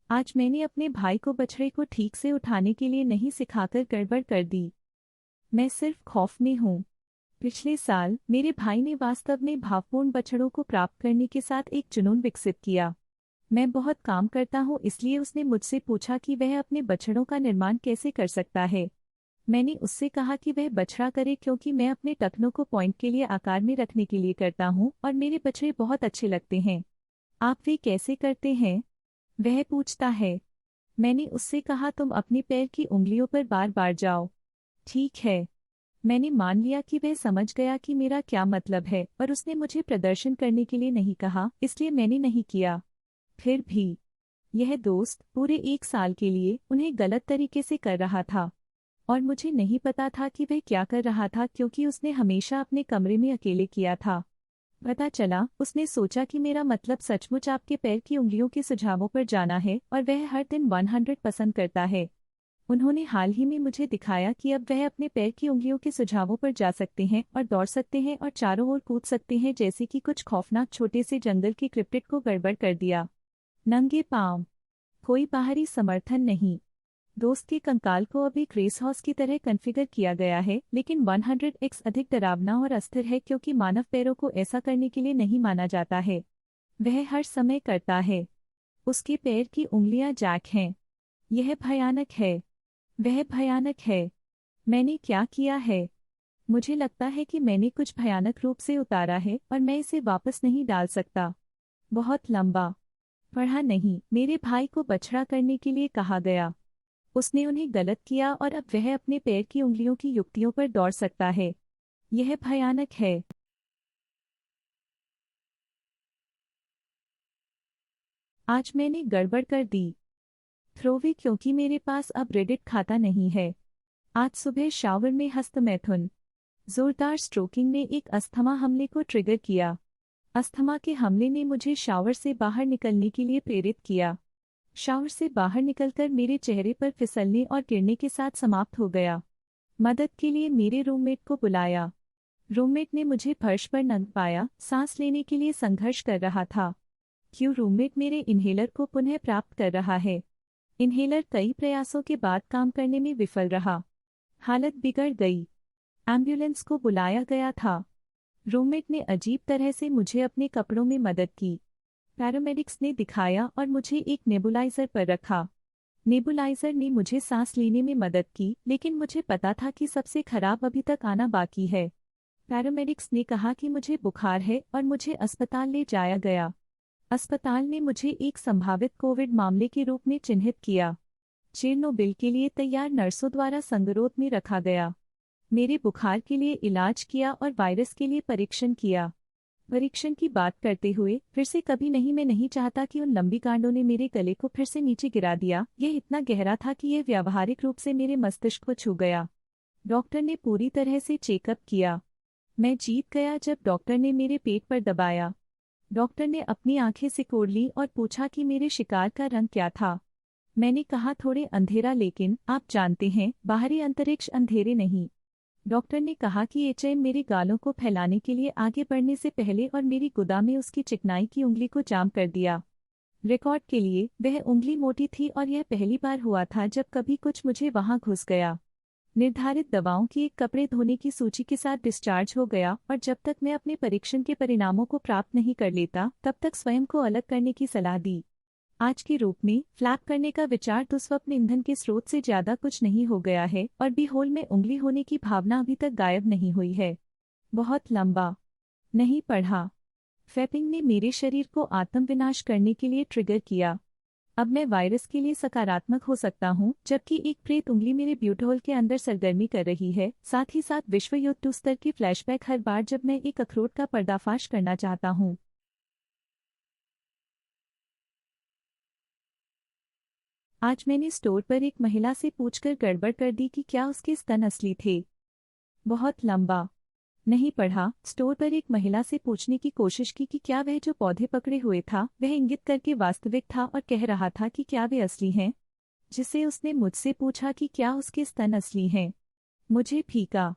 आज मैंने अपने भाई को बछड़े को ठीक से उठाने के लिए नहीं सिखाकर गड़बड़ कर दी। मैं सिर्फ खौफ में हूँ। पिछले साल मेरे भाई ने वास्तव में भावपूर्ण बछड़ों को प्राप्त करने के साथ एक जुनून विकसित किया। मैं बहुत काम करता हूँ, इसलिए उसने मुझसे पूछा कि वह अपने बछड़ों का निर्माण कैसे कर सकता है। मैंने उससे कहा कि वह बछड़ा करे, क्योंकि मैं अपने टखनों को पॉइंट के लिए आकार में रखने के लिए करता हूँ और मेरे बछड़े बहुत अच्छे लगते हैं। आप वे कैसे करते हैं? वह पूछता है। मैंने उससे कहा, तुम अपने पैर की उंगलियों पर बार बार जाओ। ठीक है। मैंने मान लिया कि वह समझ गया कि मेरा क्या मतलब है, पर उसने मुझे प्रदर्शन करने के लिए नहीं कहा, इसलिए मैंने नहीं किया। फिर भी यह दोस्त पूरे 1 साल के लिए उन्हें गलत तरीके से कर रहा था और मुझे नहीं पता था कि वह क्या कर रहा था, क्योंकि उसने हमेशा अपने कमरे में अकेले किया था। पता चला उसने सोचा कि मेरा मतलब सचमुच आपके पैर की उंगलियों के सुझावों पर जाना है और वह हर दिन 100 पसंद करता है। उन्होंने हाल ही में मुझे दिखाया कि अब वह अपने पैर की उंगलियों के सुझावों पर जा सकते हैं और दौड़ सकते हैं और चारों ओर कूद सकते हैं, जैसे कि कुछ खौफनाक छोटे से जंगल की क्रिप्टिड को गड़बड़ कर दिया। नंगे पांव, कोई बाहरी समर्थन नहीं। दोस्त के कंकाल को अब एक रेस हॉर्स की तरह कॉन्फ़िगर किया गया है, लेकिन 100x अधिक डरावना और अस्थिर है, क्योंकि मानव पैरों को ऐसा करने के लिए नहीं माना जाता है। वह हर समय करता है। उसके पैर की उंगलियां जैक हैं। यह भयानक है। वह भयानक है। मैंने क्या किया है? मुझे लगता है कि मैंने कुछ भयानक रूप से उतारा है और मैं इसे वापस नहीं डाल सकता। बहुत लंबा पढ़ा नहीं। मेरे भाई को बछड़ा करने के लिए कहा गया। उसने उन्हें गलत किया और अब वह अपने पैर की उंगलियों की युक्तियों पर दौड़ सकता है। यह भयानक है। आज मैंने गड़बड़ कर दी। थ्रोवे, क्योंकि मेरे पास अब रेडिट खाता नहीं है। आज सुबह शावर में हस्तमैथुन जोरदार स्ट्रोकिंग ने एक अस्थमा हमले को ट्रिगर किया। अस्थमा के हमले ने मुझे शावर से बाहर निकलने के लिए प्रेरित किया। शावर से बाहर निकलकर मेरे चेहरे पर फिसलने और गिरने के साथ समाप्त हो गया। मदद के लिए मेरे रूममेट को बुलाया। रूममेट ने मुझे फर्श पर नंग पाया, सांस लेने के लिए संघर्ष कर रहा था। क्यों रूममेट मेरे इन्हेलर को पुनः प्राप्त कर रहा है? इन्हेलर कई प्रयासों के बाद काम करने में विफल रहा। हालत बिगड़ गई। एम्बुलेंस को बुलाया गया था। रूममेट ने अजीब तरह से मुझे अपने कपड़ों में मदद की। पैरामेडिक्स ने दिखाया और मुझे एक नेबुलाइजर पर रखा। नेबुलाइजर ने मुझे सांस लेने में मदद की, लेकिन मुझे पता था कि सबसे खराब अभी तक आना बाकी है। पैरामेडिक्स ने कहा कि मुझे बुखार है और मुझे अस्पताल ले जाया गया। अस्पताल ने मुझे एक संभावित कोविड मामले के रूप में चिन्हित किया। चेरनोबिल के लिए तैयार नर्सों द्वारा संगरोध में रखा गया। मेरे बुखार के लिए इलाज किया और वायरस के लिए परीक्षण किया। परीक्षण की बात करते हुए फिर से कभी नहीं, मैं नहीं चाहता कि उन लंबी कांडों ने मेरे गले को फिर से नीचे गिरा दिया। यह इतना गहरा था कि यह व्यावहारिक रूप से मेरे मस्तिष्क को छू गया। डॉक्टर ने पूरी तरह से चेकअप किया। मैं जीत गया जब डॉक्टर ने मेरे पेट पर दबाया। डॉक्टर ने अपनी आंखें सिकोड़ लीं और पूछा कि मेरे शिकार का रंग क्या था। मैंने कहा, थोड़े अंधेरा, लेकिन आप जानते हैं, बाहरी अंतरिक्ष अंधेरे नहीं। डॉक्टर ने कहा कि एचएम मेरे गालों को फैलाने के लिए आगे बढ़ने से पहले और मेरी गुदा में उसकी चिकनाई की उंगली को जाम कर दिया। रिकॉर्ड के लिए, वह उंगली मोटी थी और यह पहली बार हुआ था जब कभी कुछ मुझे वहां घुस गया। निर्धारित दवाओं की एक कपड़े धोने की सूची के साथ डिस्चार्ज हो गया और जब तक मैं अपने परीक्षण के परिणामों को प्राप्त नहीं कर लेता, तब तक स्वयं को अलग करने की सलाह दी। आज के रूप में फ्लैप करने का विचार दुस्वप्न ईंधन के स्रोत से ज्यादा कुछ नहीं हो गया है और बी होल में उंगली होने की भावना अभी तक गायब नहीं हुई है। बहुत लंबा नहीं पढ़ा। फैपिंग ने मेरे शरीर को आत्मविनाश करने के लिए ट्रिगर किया। अब मैं वायरस के लिए सकारात्मक हो सकता हूं, जबकि एक प्रेत उंगली मेरे ब्यूटहोल के अंदर सरगर्मी कर रही है। साथ ही साथ विश्व युद्ध 2 स्तर की फ्लैशबैक हर बार जब मैं एक अखरोट का पर्दाफाश करना चाहता हूं। आज मैंने स्टोर पर एक महिला से पूछकर गड़बड़ कर दी कि क्या उसके स्तन असली थे। बहुत लंबा नहीं पढ़ा। स्टोर पर एक महिला से पूछने की कोशिश की कि क्या वह जो पौधे पकड़े हुए था वह इंगित करके वास्तविक था और कह रहा था कि क्या वे असली हैं। जिसे उसने मुझसे पूछा कि क्या उसके स्तन असली हैं। मुझे फीका।